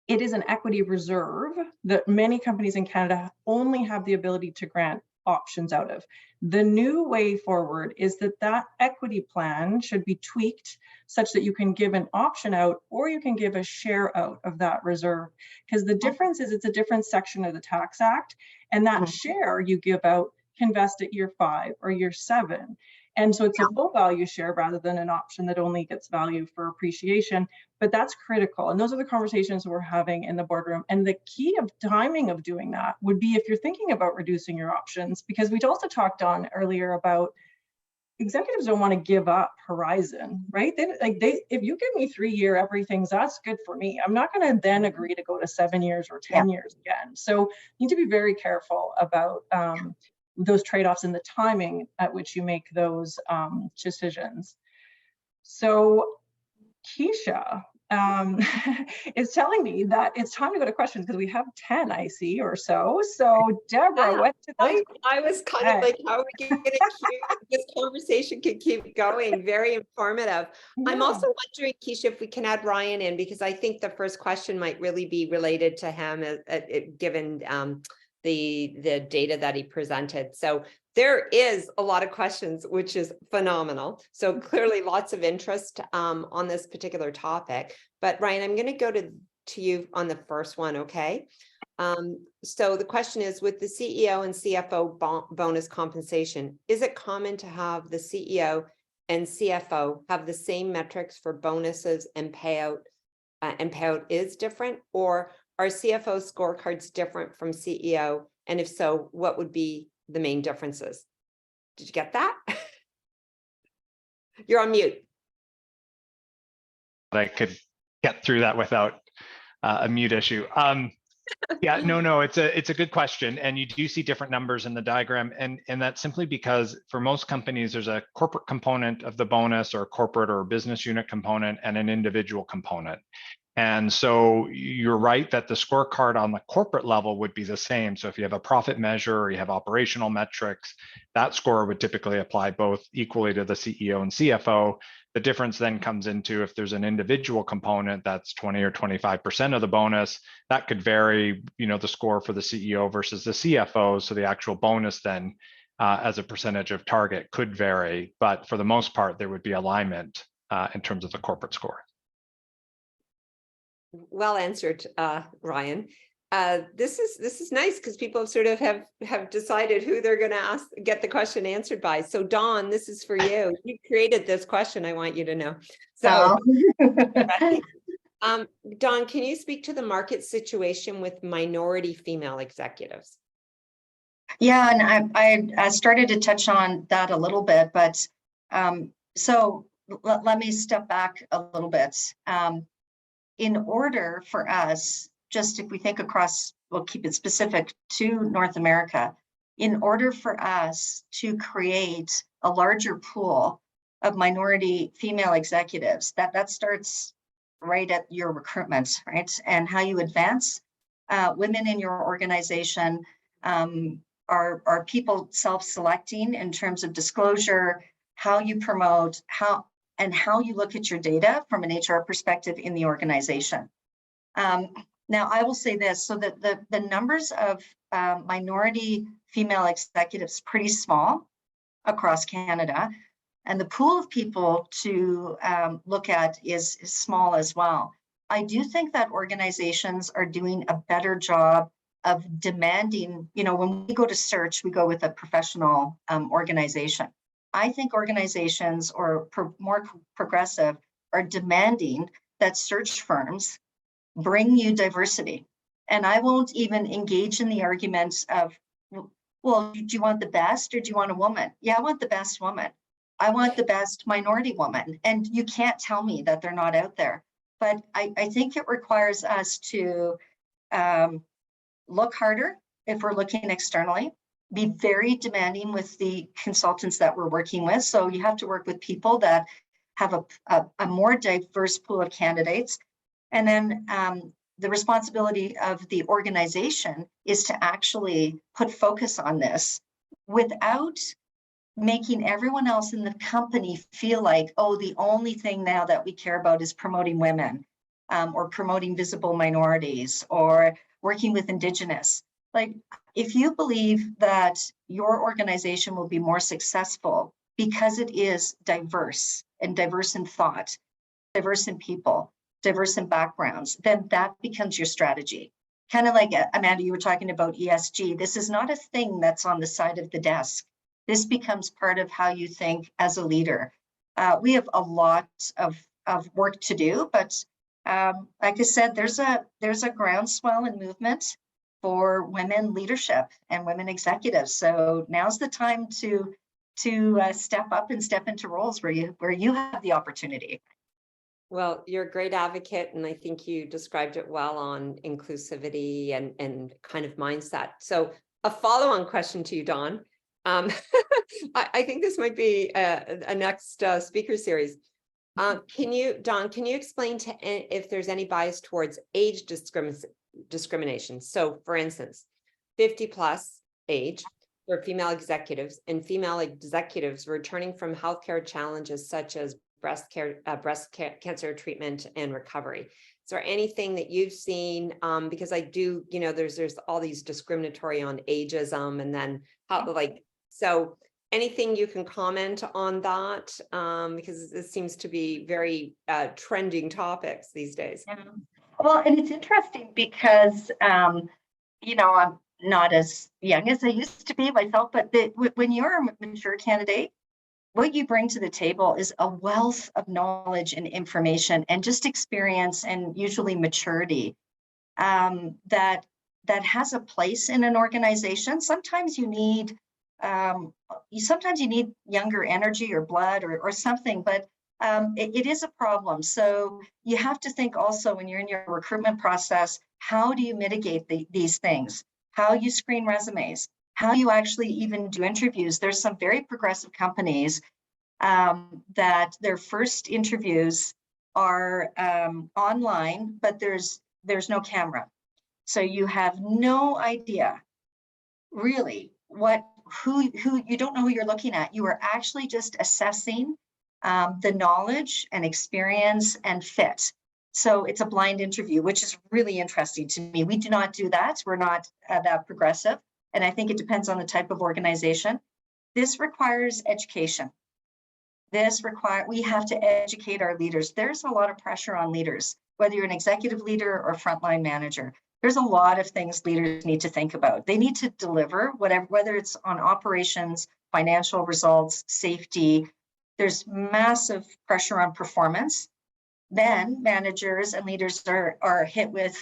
it is an equity reserve that many companies in Canada only have the ability to grant options out of. The new way forward is that equity plan should be tweaked such that you can give an option out, or you can give a share out of that reserve. Because the difference is, it's a different section of the Tax Act, and that share you give out can vest at year 5 or year 7. And so it's a full value share rather than an option that only gets value for appreciation. But that's critical. And those are the conversations we're having in the boardroom. And the key of timing of doing that would be if you're thinking about reducing your options, because we'd also talked on earlier about executives don't want to give up horizon, right? If you give me 3-year everything's, that's good for me. I'm not going to then agree to go to 7 years or 10 years again. So you need to be very careful about those trade-offs and the timing at which you make those decisions. So Keisha is telling me that it's time to go to questions, because we have 10, I see, or so. So Deborah, what did I was kind of like, how are we going to keep this conversation can keep going? Very informative. Yeah. I'm also wondering, Keisha, if we can add Ryan in, because I think the first question might really be related to him, given the data that he presented. So there is a lot of questions, which is phenomenal. So clearly lots of interest on this particular topic. But Ryan, I'm going to go to to you on the first one, okay? So the question is, with the CEO and CFO bonus compensation, is it common to have the CEO and CFO have the same metrics for bonuses and payout is different, or are CFO scorecards different from CEO? And if so, what would be the main differences? Did you get that? You're on mute. I could get through that without a mute issue. Yeah, no, it's a good question, and you do see different numbers in the diagram, and that's simply because for most companies there's a corporate component of the bonus, or a corporate or business unit component, and an individual component. And so you're right that the scorecard on the corporate level would be the same. So if you have a profit measure or you have operational metrics, that score would typically apply both equally to the CEO and CFO. The difference then comes into if there's an individual component that's 20 or 25% of the bonus, that could vary, the score for the CEO versus the CFO. So the actual bonus then as a percentage of target could vary, but for the most part, there would be alignment in terms of the corporate score. Well answered, Ryan. This is nice because people sort of have decided who they're going to get the question answered by. So Dawn, this is for you. You created this question, I want you to know. So, Dawn, can you speak to the market situation with minority female executives? Yeah, and I started to touch on that a little bit, but so let me step back a little bit. In order for us, just if we think across, we'll keep it specific to North America, in order for us to create a larger pool of minority female executives, that starts right at your recruitment, right? And how you advance women in your organization. Are people self-selecting in terms of disclosure, how you promote, how you look at your data from an HR perspective in the organization. Now, I will say this, so that the numbers of minority female executives pretty small across Canada, and the pool of people to look at is small as well. I do think that organizations are doing a better job of demanding, when we go to search, we go with a professional organization. I think organizations or more progressive are demanding that search firms bring you diversity. And I won't even engage in the arguments of, well, do you want the best or do you want a woman? Yeah, I want the best woman. I want the best minority woman. And you can't tell me that they're not out there. But I think it requires us to look harder if we're looking externally. Be very demanding with the consultants that we're working with. So you have to work with people that have a more diverse pool of candidates. And then the responsibility of the organization is to actually put focus on this without making everyone else in the company feel like, oh, the only thing now that we care about is promoting women or promoting visible minorities or working with Indigenous. Like, if you believe that your organization will be more successful because it is diverse and diverse in thought, diverse in people, diverse in backgrounds, then that becomes your strategy. Kind of like, Amanda, you were talking about ESG. This is not a thing that's on the side of the desk. This becomes part of how you think as a leader. We have a lot of work to do, but like I said, there's a groundswell and movement for women leadership and women executives. So now's the time to step up and step into roles where you have the opportunity. Well, you're a great advocate, and I think you described it well on inclusivity and kind of mindset. So a follow-on question to you, Dawn. I think this might be a next speaker series. Dawn, can you explain if there's any bias towards age discrimination? So for instance, 50 plus age for female executives and female executives returning from healthcare challenges such as breast cancer treatment and recovery. Is there anything that you've seen? Because I do, there's all these discriminatory on ageism, and then so anything you can comment on that? Because it seems to be very trending topics these days. Well, and it's interesting because, you know, I'm not as young as I used to be myself, but when you're a mature candidate, what you bring to the table is a wealth of knowledge and information and just experience and usually maturity that has a place in an organization. Sometimes you need younger energy or blood or something, but it is a problem. So you have to think also when you're in your recruitment process, how do you mitigate these things? How you screen resumes, how you actually even do interviews. There's some very progressive companies that their first interviews are online, but there's no camera. So you have no idea really who you don't know who you're looking at. You are actually just assessing the knowledge and experience and fit. So it's a blind interview, which is really interesting to me. We do not do that. We're not that progressive. And I think it depends on the type of organization. This requires education. We have to educate our leaders. There's a lot of pressure on leaders, whether you're an executive leader or frontline manager. There's a lot of things leaders need to think about. They need to deliver whether it's on operations, financial results, safety. There's massive pressure on performance. Then managers and leaders are hit with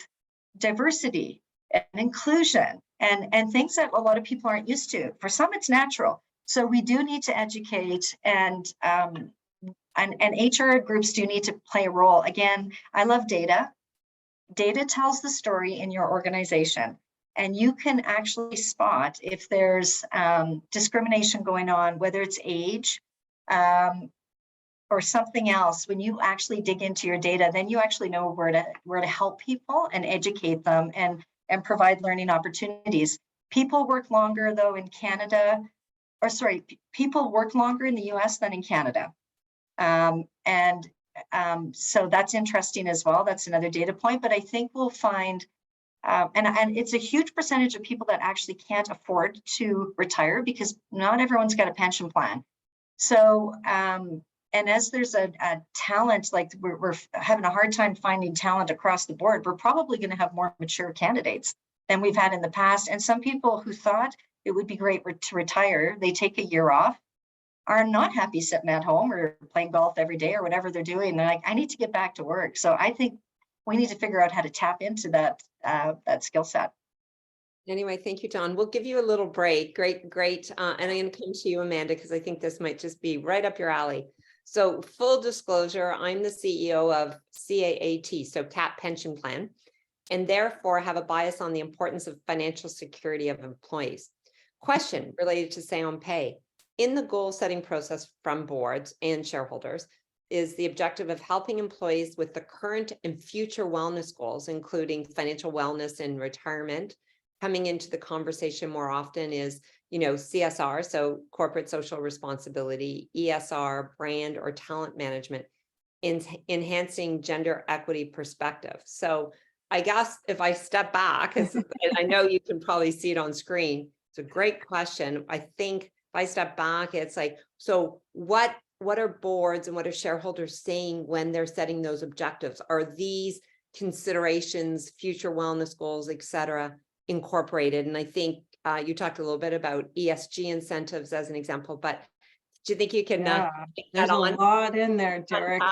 diversity and inclusion and things that a lot of people aren't used to. For some, it's natural. So we do need to educate, and HR groups do need to play a role. Again, I love data. Data tells the story in your organization, and you can actually spot if there's discrimination going on, whether it's age or something else. When you actually dig into your data, then you actually know where to help people and educate them and provide learning opportunities. People work longer though in Canada. People work longer in the US than in Canada. So that's interesting as well. That's another data point, but I think we'll find, and it's a huge percentage of people that actually can't afford to retire because not everyone's got a pension plan. So, and as there's a talent, like we're having a hard time finding talent across the board, we're probably going to have more mature candidates than we've had in the past. And some people who thought it would be great to retire, they take a year off, are not happy sitting at home or playing golf every day or whatever they're doing. They're like, I need to get back to work. So I think we need to figure out how to tap into that skill set. Anyway, thank you, Dawn. We'll give you a little break. Great. And I'm going to come to you, Amanda, because I think this might just be right up your alley. So full disclosure, I'm the CEO of CAAT, so CAT Pension Plan, and therefore have a bias on the importance of financial security of employees. Question related to say on pay. In the goal setting process from boards and shareholders is the objective of helping employees with the current and future wellness goals, including financial wellness and retirement. Coming into the conversation more often is, CSR, so corporate social responsibility, ESR, brand or talent management, enhancing gender equity perspective. So I guess if I step back, I know you can probably see it on screen. It's a great question. I think if I step back, it's like, so what are boards and what are shareholders saying when they're setting those objectives? Are these considerations, future wellness goals, et cetera, incorporated? And I think you talked a little bit about ESG incentives as an example, but do you think you can there's a lot in there, Derek.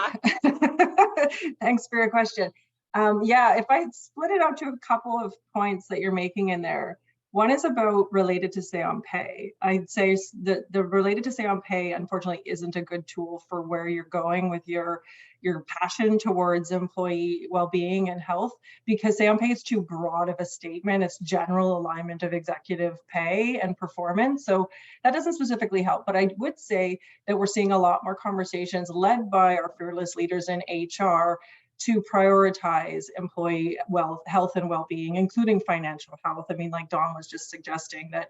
Thanks for your question. If I split it out to a couple of points that you're making in there, one is about related to say on pay. I'd say that the related to say on pay, unfortunately, isn't a good tool for where you're going with your passion towards employee well-being and health, because say on pay is too broad of a statement. It's general alignment of executive pay and performance. So that doesn't specifically help. But I would say that we're seeing a lot more conversations led by our fearless leaders in HR to prioritize employee health and well-being, including financial health. I mean, like Dawn was just suggesting that,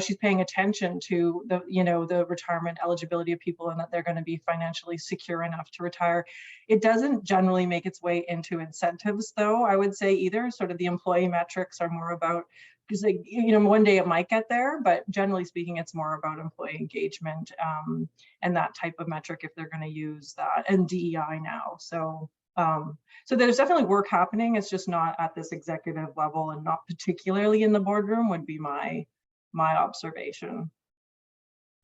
she's paying attention to the retirement eligibility of people and that they're going to be financially secure enough to retire. It doesn't generally make its way into incentives, though, I would say either. Sort of the employee metrics are more about, because one day it might get there, but generally speaking, it's more about employee engagement and that type of metric if they're going to use that, and DEI now. So So there's definitely work happening. It's just not at this executive level and not particularly in the boardroom would be my observation.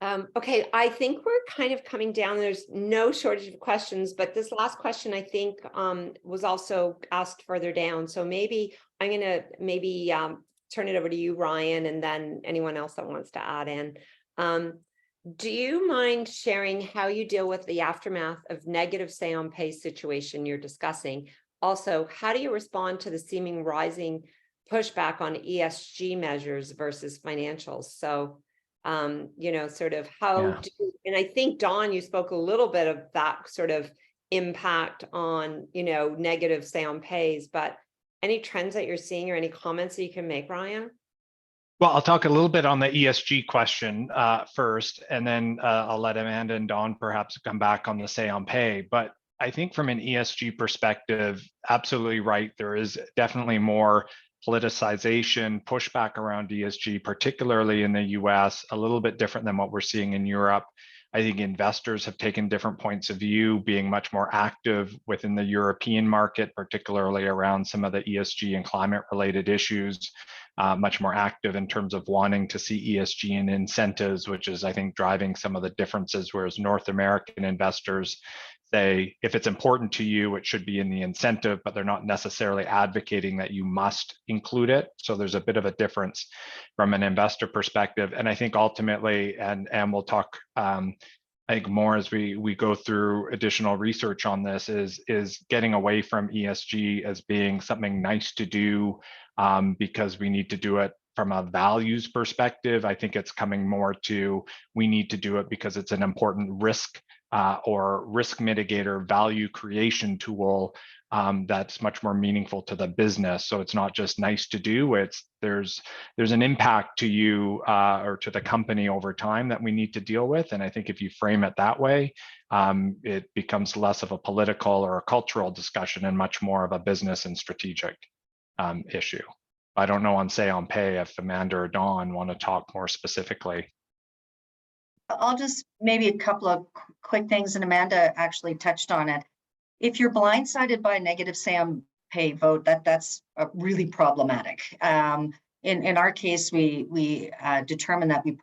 Okay, I think we're kind of coming down. There's no shortage of questions, but this last question I think was also asked further down. So maybe I'm going to turn it over to you, Ryan, and then anyone else that wants to add in. Do you mind sharing how you deal with the aftermath of negative say on pay situation you're discussing? Also, how do you respond to the seeming rising pushback on ESG measures versus financials? So sort of how and I think, Dawn, you spoke a little bit of that sort of impact on, negative say on pays, but any trends that you're seeing or any comments that you can make, Ryan? Well, I'll talk a little bit on the ESG question first, and then I'll let Amanda and Dawn perhaps come back on the say on pay. But I think from an ESG perspective, absolutely right. There is definitely more politicization, pushback around ESG, particularly in the US, a little bit different than what we're seeing in Europe. I think investors have taken different points of view, being much more active within the European market, particularly around some of the ESG and climate related issues, much more active in terms of wanting to see ESG and incentives, which is, I think, driving some of the differences, whereas North American investors say, if it's important to you, it should be in the incentive, but they're not necessarily advocating that you must include it. So there's a bit of a difference from an investor perspective. And I think ultimately, and we'll talk, I think more as we go through additional research on this, is getting away from ESG as being something nice to do because we need to do it from a values perspective. I think it's coming more to, we need to do it because it's an important risk or risk mitigator value creation tool that's much more meaningful to the business. So it's not just nice to do, it's there's an impact to you or to the company over time that we need to deal with. And I think if you frame it that way, it becomes less of a political or a cultural discussion and much more of a business and strategic issue. I don't know on say on pay if Amanda or Dawn want to talk more specifically. I'll just maybe a couple of quick things, and Amanda actually touched on it. If you're blindsided by a negative say on pay vote, that's really problematic. In our case, we determined that we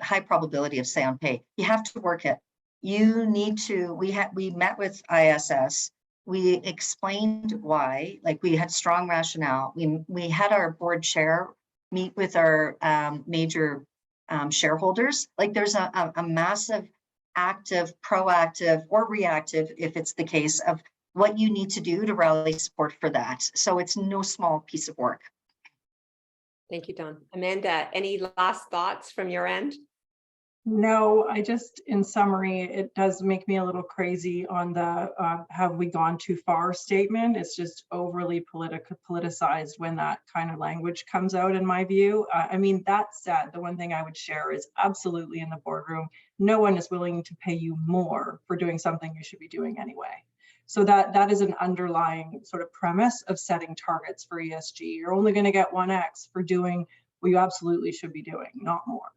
high probability of say on pay. You have to work it. You need to. We met with ISS. We explained why. Like, we had strong rationale. We had our board chair meet with our major shareholders. Like, there's a massive active, proactive, or reactive, if it's the case, of what you need to do to rally support for that. So it's no small piece of work. Thank you, Dawn. Amanda, any last thoughts from your end? No, I just, in summary, it does make me a little crazy on the have we gone too far statement. It's just overly politicized when that kind of language comes out, in my view. I mean, that said, the one thing I would share is absolutely in the boardroom, no one is willing to pay you more for doing something you should be doing anyway. So that is an underlying sort of premise of setting targets for ESG. You're only going to get 1x for doing what you absolutely should be doing, not more.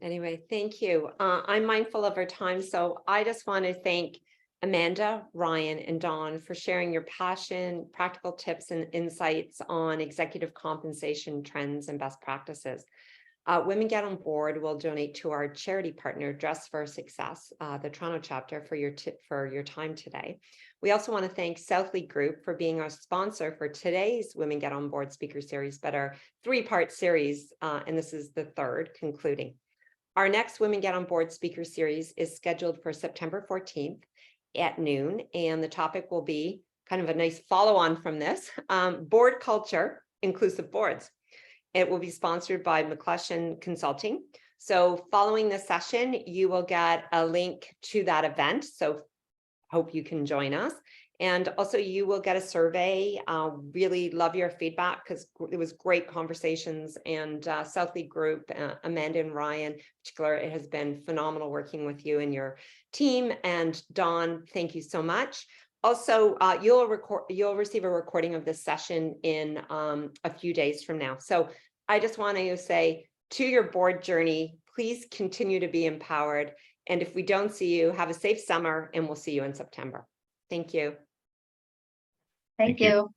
Anyway, thank you. I'm mindful of our time, so I just want to thank Amanda, Ryan, and Dawn for sharing your passion, practical tips, and insights on executive compensation trends and best practices. Women Get on Board will donate to our charity partner, Dress for Success, the Toronto chapter, for your time today. We also want to thank Southleigh Group for being our sponsor for today's Women Get on Board speaker series, but our three-part series, and this is the third, concluding. Our next Women Get on Board speaker series is scheduled for September 14th at noon, and the topic will be kind of a nice follow-on from this, board culture, inclusive boards. It will be sponsored by McClushan Consulting. So following this session, you will get a link to that event. So hope you can join us. And also you will get a survey. Really love your feedback because it was great conversations, and Southleigh Group, Amanda and Ryan in particular, it has been phenomenal working with you and your team. And Dawn, thank you so much. Also, you'll receive a recording of this session in a few days from now. So I just want to say to your board journey, please continue to be empowered. And if we don't see you, have a safe summer, and we'll see you in September. Thank you. Thank you. you.